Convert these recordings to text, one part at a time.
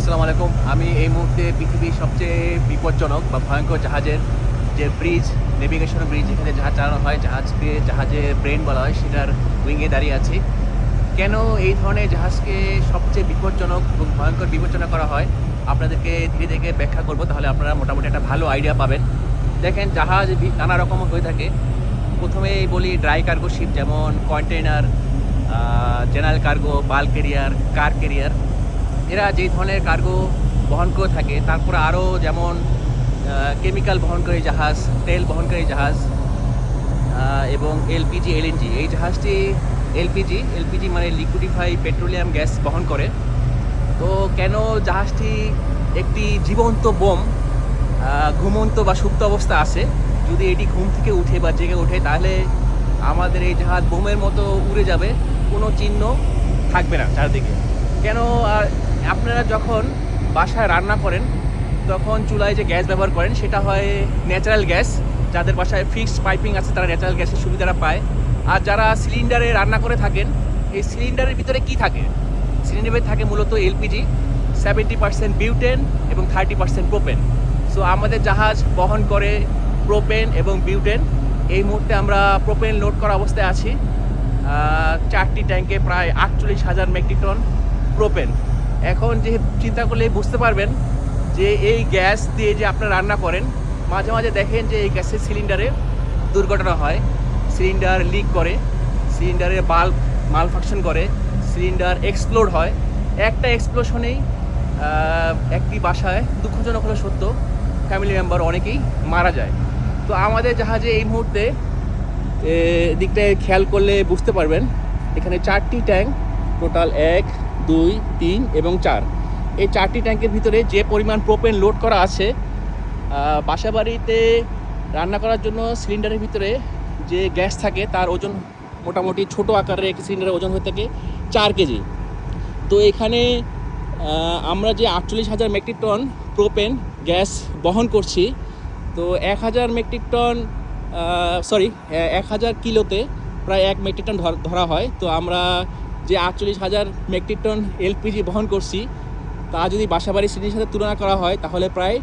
আসসালামু আলাইকুম। আমি এই মুহূর্তে পৃথিবীর সবচেয়ে বিপজ্জনক বা ভয়ঙ্কর জাহাজের যে ব্রিজ, নেভিগেশন ব্রিজ, যেখানে জাহাজ চালানো হয়, জাহাজকে জাহাজের ব্রেন বলা হয়, সেটার উইংয়ে দাঁড়িয়ে আছি। কেন এই ধরনের জাহাজকে সবচেয়ে বিপজ্জনক এবং ভয়ঙ্কর বিবেচনা করা হয়, আপনাদেরকে ধীরে ধীরে ব্যাখ্যা করব, তাহলে আপনারা মোটামুটি একটা ভালো আইডিয়া পাবেন। দেখেন, জাহাজ নানা রকম হয়ে থাকে। প্রথমেই বলি ড্রাই কার্গো শিপ, যেমন container, general cargo, bulk carrier, car carrier. এরা যেই ধরনের কার্গো বহন করে থাকে, তারপরে আরও যেমন কেমিক্যাল বহনকারী জাহাজ, তেল বহনকারী জাহাজ, এবং এলপিজি, এলএনজি। এই জাহাজটি এলপিজি মানে লিকুইডিফাই পেট্রোলিয়াম গ্যাস বহন করে। তো কেন জাহাজটি একটি জীবন্ত বোম, ঘুমন্ত বা সুপ্ত অবস্থা আছে, যদি এটি ঘুম থেকে উঠে বা জেগে ওঠে, তাহলে আমাদের এই জাহাজ বোমের মতো উড়ে যাবে, কোনো চিহ্ন থাকবে না চারদিকে। কেন? আর আপনারা যখন বাসায় রান্না করেন, তখন চুলায় যে গ্যাস ব্যবহার করেন, সেটা হয় ন্যাচারাল গ্যাস। যাদের বাসায় ফিক্সড পাইপিং আছে, তারা ন্যাচারাল গ্যাসের সুবিধাটা পায়। আর যারা সিলিন্ডারে রান্না করে থাকেন, এই সিলিন্ডারের ভিতরে কি থাকে? সিলিন্ডারে থাকে মূলত এলপিজি, 70% বিউটেন এবং 30% প্রোপেন। সো আমাদের জাহাজ বহন করে প্রোপেন এবং বিউটেন। এই মুহূর্তে আমরা প্রোপেন লোড করা অবস্থায় আছি। 4টি ট্যাঙ্কে প্রায় 48,000 মেট্রিক টন প্রোপেন। এখন যে চিন্তা করলে বুঝতে পারবেন যে এই গ্যাস দিয়ে যে আপনারা রান্না করেন, মাঝে মাঝে দেখেন যে এই গ্যাসের সিলিন্ডারে দুর্ঘটনা হয়, সিলিন্ডার লিক করে, সিলিন্ডারের বাল্ব মালফাংশন করে, সিলিন্ডার এক্সপ্লোড হয়। একটা এক্সপ্লোশনেই একটি বাসায়, দুঃখজনক হলো সত্য, ফ্যামিলি মেম্বার অনেকেই মারা যায়। তো আমাদের জাহাজে এই মুহূর্তে দিকটায় খেয়াল করলে বুঝতে পারবেন, এখানে 4টি ট্যাঙ্ক, টোটাল 1, 2, 3 এবং 4। এই 4টি ট্যাঙ্কের ভিতরে যে পরিমাণ প্রোপেন লোড করা আছে, বাসা বাড়িতে রান্না করার জন্য সিলিন্ডারের ভিতরে যে গ্যাস থাকে, তার ওজন মোটামুটি ছোটো আকারের একটি সিলিন্ডারের ওজন হয়ে থাকে 4 কেজি। তো এখানে আমরা যে 48,000 মেট্রিক টন প্রোপেন গ্যাস বহন করছি, তো 1,000 মেট্রিক টন 1,000 কিলোতে প্রায় 1 মেট্রিক টন ধরা হয়। তো আমরা যে 48,000 মেট্রিক টন এলপিজি বহন করছি, তা যদি বাসাবাড়ির সিলিন্ডারের সাথে তুলনা করা হয়, তাহলে প্রায়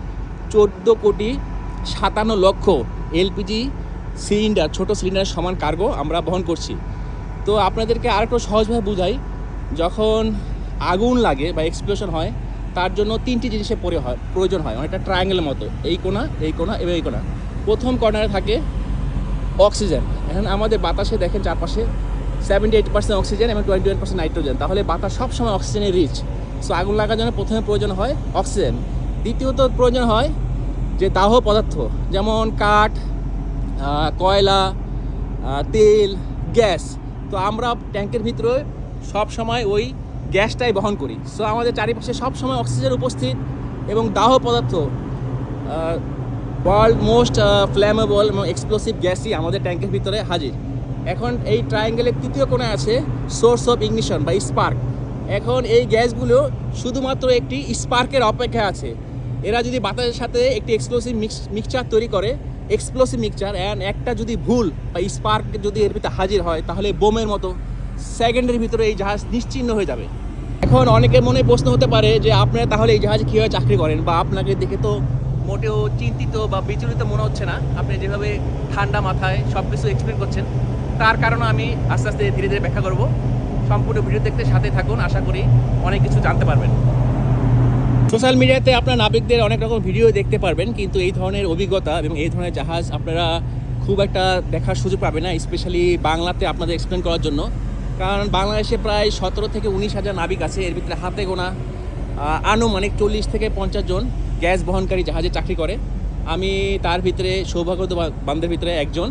14,57,00,000 এলপিজি সিলিন্ডার, ছোটো সিলিন্ডারের সমান কার্গো আমরা বহন করছি। তো আপনাদেরকে আরেকটু সহজভাবে বুঝাই, যখন আগুন লাগে বা এক্সপ্লোশন হয়, তার জন্য 3টি জিনিসের প্রয়োজন হয়, অনেকটা ট্রায়াঙ্গেলের মতো। এই কোণা, এই কোণা এবং এই কোণা। প্রথম কর্নারে থাকে অক্সিজেন। এখন আমাদের বাতাসে দেখেন চারপাশে 78% অক্সিজেন এবং 21% নাইট্রোজেন, তাহলে বাতাস সবসময় অক্সিজেনের রিচ। সো আগুন লাগার জন্য প্রথমে প্রয়োজন হয় অক্সিজেন। দ্বিতীয়ত প্রয়োজন হয় যে দাহ পদার্থ, যেমন কাঠ, কয়লা, তেল, গ্যাস। তো আমরা ট্যাঙ্কের ভিতরে সব সময় ওই গ্যাসটাই বহন করি। সো আমাদের চারিপাশে সবসময় অক্সিজেন উপস্থিত এবং দাহ পদার্থ, ওয়ার্ল্ড মোস্ট ফ্ল্যামেবল এবং এক্সপ্লোসিভ গ্যাসই আমাদের ট্যাঙ্কের ভিতরে হাজির। এখন এই ট্রায়াঙ্গেলের তৃতীয় কোণে আছে সোর্স অফ ইগনিশন বা স্পার্ক। এখন এই গ্যাসগুলো শুধুমাত্র একটি স্পার্কের অপেক্ষা আছে। এরা যদি বাতাসের সাথে একটি এক্সপ্লোসিভ মিক্সচার তৈরি করে, এক্সপ্লোসিভ মিক্সচার, অ্যান্ড একটা যদি ভুল বা স্পার্ক যদি এর ভিতরে হাজির হয়, তাহলে বোমের মতো সেকেন্ডের ভিতরে এই জাহাজ নিশ্চিহ্ন হয়ে যাবে। এখন অনেকের মনে প্রশ্ন হতে পারে যে আপনারা তাহলে এই জাহাজে কীভাবে চাকরি করেন, বা আপনাকে দেখে তো মোটেও চিন্তিত বা বিচলিত মনে হচ্ছে না, আপনি যেভাবে ঠান্ডা মাথায় সব কিছু এক্সপ্লেন করছেন। তার কারণে আমি আস্তে আস্তে ধীরে ধীরে ব্যাখ্যা করব। সম্পূর্ণ ভিডিও দেখতে সাথে থাকুন, আশা করি অনেক কিছু জানতে পারবেন। সোশ্যাল মিডিয়াতে আপনার নাবিকদের অনেক রকম ভিডিও দেখতে পারবেন, কিন্তু এই ধরনের অভিজ্ঞতা এবং এই ধরনের জাহাজ আপনারা খুব একটা দেখার সুযোগ পাবেন না, স্পেশালি বাংলাতে আপনাদের এক্সপ্লেন করার জন্য। কারণ বাংলাদেশে প্রায় 17 থেকে 19,000 নাবিক আছে, এর ভিতরে হাতে গোনা আনুমানিক 40 থেকে 50 জন গ্যাস বহনকারী জাহাজে চাকরি করে। আমি তার ভিতরে সৌভাগ্যবানদের ভিতরে একজন।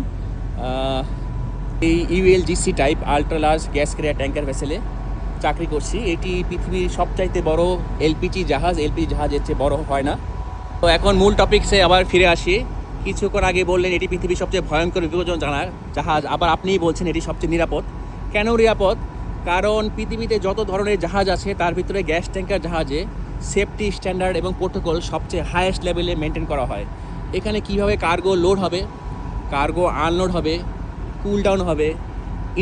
এই ULGC type ultra large gas carrier tanker ভেসেলে চাকরি করছি। এটি পৃথিবীর সবচাইতে বড় এলপিজি জাহাজ এর চেয়ে বড় হয় না। তো এখন মূল টপিকসে আবার ফিরে আসি। কিছুক্ষণ আগে বললেন এটি পৃথিবীর সবচেয়ে ভয়ঙ্কর বিপজ্জনক জাহাজ, আবার আপনিই বলছেন এটি সবচেয়ে নিরাপদ। কেন নিরাপদ? কারণ পৃথিবীতে যত ধরনের জাহাজ আছে, তার ভিতরে গ্যাস ট্যাঙ্কার জাহাজে সেফটি স্ট্যান্ডার্ড এবং প্রোটোকল সবচেয়ে হাইয়েস্ট লেভেলে মেনটেন করা হয়। এখানে কিভাবে কার্গো লোড হবে, কার্গো আনলোড হবে, কুল ডাউন হবে,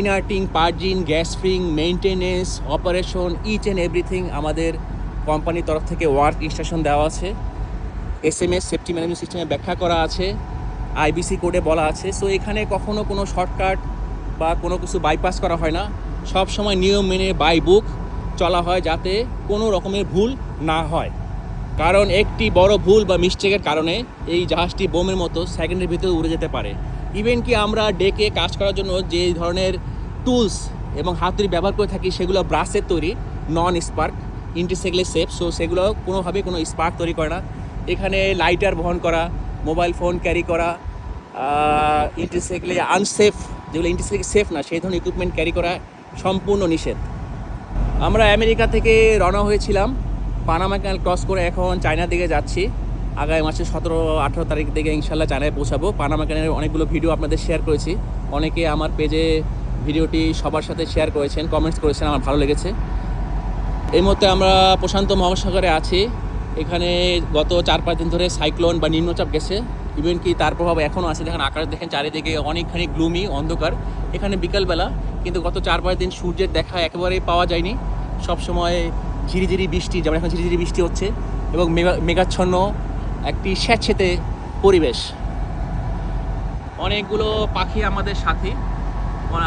inerting, purging, gas freeing, maintenance, operation, each and everything আমাদের কোম্পানির তরফ থেকে ওয়ার্ক ইনস্ট্রাকশন দেওয়া আছে, SMS সেফটি ম্যানেজমেন্ট সিস্টেমে ব্যাখ্যা করা আছে, IBC কোডে বলা আছে। সো এখানে কখনো কোনো শর্টকাট বা কোনো কিছু বাইপাস করা হয় না, সব সময় নিয়ম মেনে বাই বুক চলা হয় যাতে কোনো রকমের ভুল না হয়। কারণ একটি বড় ভুল বা মিস্টেকের কারণে এই জাহাজটি বোমের মতো সেকেন্ডের ভিতরে উড়ে যেতে পারে। ইভেন কি আমরা ডেকে কাজ করার জন্য যে ধরনের টুলস এবং হাতুড়ি ব্যবহার করে থাকি সেগুলো ব্রাসের তৈরি, নন স্পার্ক, ইন্টারসেকলে সেফ। সো সেগুলো কোনোভাবে কোনো স্পার্ক তৈরি করে না। এখানে লাইটার বহন করা, মোবাইল ফোন ক্যারি করা, ইন্টারসেকলে আনসেফ, যেগুলো ইন্টারসেকলে সেফ না সেই ধরনের ইকুইপমেন্ট ক্যারি করা সম্পূর্ণ নিষেধ। আমরা আমেরিকা থেকে রওনা হয়েছিলাম, পানামা ক্যানাল ক্রস করে এখন চায়নার দিকে যাচ্ছি। আগামী মাসে 17-18 তারিখ থেকে ইনশাল্লাহ চায়নায় পৌঁছাবো। পানামা ক্যানালের অনেকগুলো ভিডিও আপনাদের শেয়ার করেছি, অনেকে আমার পেজে ভিডিওটি সবার সাথে শেয়ার করেছেন, কমেন্টস করেছেন, আমার ভালো লেগেছে। এই মুহূর্তে আমরা প্রশান্ত মহাসাগরে আছি। এখানে গত 4-5 দিন ধরে সাইক্লোন বা নিম্নচাপ গেছে, ইভেন কি তার প্রভাব এখনও আছে। দেখেন আকাশ, দেখেন চারিদিকে অনেকখানি গ্লুমি, অন্ধকার। এখানে বিকালবেলা, কিন্তু গত 4-5 দিন সূর্যের দেখা একেবারেই পাওয়া যায়নি। সবসময় ঝিরিঝিরি বৃষ্টি, যেমন এখন ঝিরিঝিরি বৃষ্টি হচ্ছে, এবং মেঘাচ্ছন্ন একটি স্যাঁতসেঁতে পরিবেশ। অনেকগুলো পাখি আমাদের সাথে,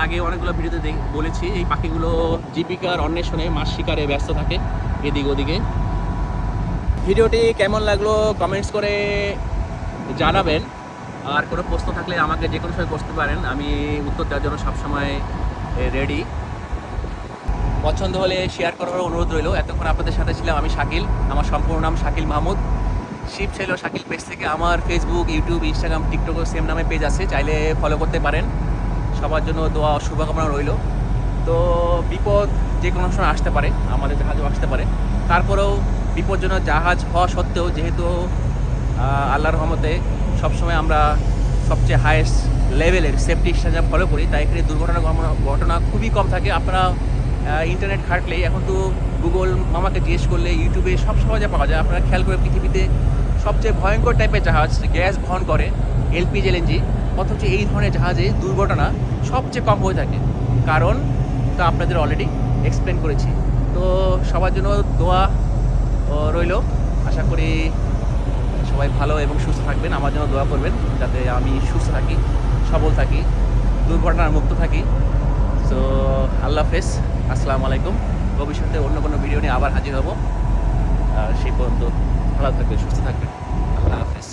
আগে অনেকগুলো ভিডিওতে বলেছি, এই পাখিগুলো জীবিকার অন্বেষণে মাছ শিকারে ব্যস্ত থাকে এদিক ওদিকে। ভিডিওটি কেমন লাগলো কমেন্টস করে জানাবেন। আর কোনো প্রশ্ন থাকলে আমাকে যে কোনো সময় করতে পারেন, আমি উত্তর দেওয়ার জন্য সবসময় রেডি। পছন্দ হলে শেয়ার করার অনুরোধ রইল। এতক্ষণ আপনাদের সাথে ছিলাম আমি শাকিল, আমার সম্পূর্ণ নাম শাকিল মাহমুদ। শিপ ছিল শাকিল পেজ থেকে। আমার ফেসবুক, ইউটিউব, ইনস্টাগ্রাম, টিকটকও সেম নামে পেজ আছে, চাইলে ফলো করতে পারেন। সবার জন্য দোয়া ও শুভকামনা রইল। তো বিপদ যে কোনো সময় আসতে পারে, আমাদের জাহাজও আসতে পারে। তারপরেও বিপজ্জনক জাহাজ হওয়া সত্ত্বেও, যেহেতু আল্লাহর রহমতে সবসময় আমরা সবচেয়ে হায়েস্ট লেভেলের সেফটি স্ট্যান্ডার্ড ফলো করি, তাই এখানে ঘটনা খুবই কম থাকে। আপনারা ইন্টারনেট ঘাটলেই, এখন তো গুগল মামাকে জিজ্ঞেস করলে ইউটিউবে সব সহজে পাওয়া যায়। আপনারা খেয়াল করে পৃথিবীতে সবচেয়ে ভয়ঙ্কর টাইপের জাহাজ, গ্যাস বহন করে, LPG LNG, অথচ এই ধরনের জাহাজে দুর্ঘটনা সবচেয়ে কম হয়ে থাকে। কারণ তো আপনাদের অলরেডি এক্সপ্লেন করেছি। তো সবার জন্য দোয়া রইল। আশা করি সবাই ভালো এবং সুস্থ থাকবেন। আমার জন্য দোয়া করবেন যাতে আমি সুস্থ থাকি, সবল থাকি, দুর্ঘটনার মুক্ত থাকি। সো আল্লাহ হাফেজ, আসসালামু আলাইকুম। ভবিষ্যতে অন্য কোনো ভিডিও নিয়ে আবার হাজির হব। সেই পর্যন্ত ভালো থাকবেন, সুস্থ থাকবেন। আল্লাহ হাফেজ।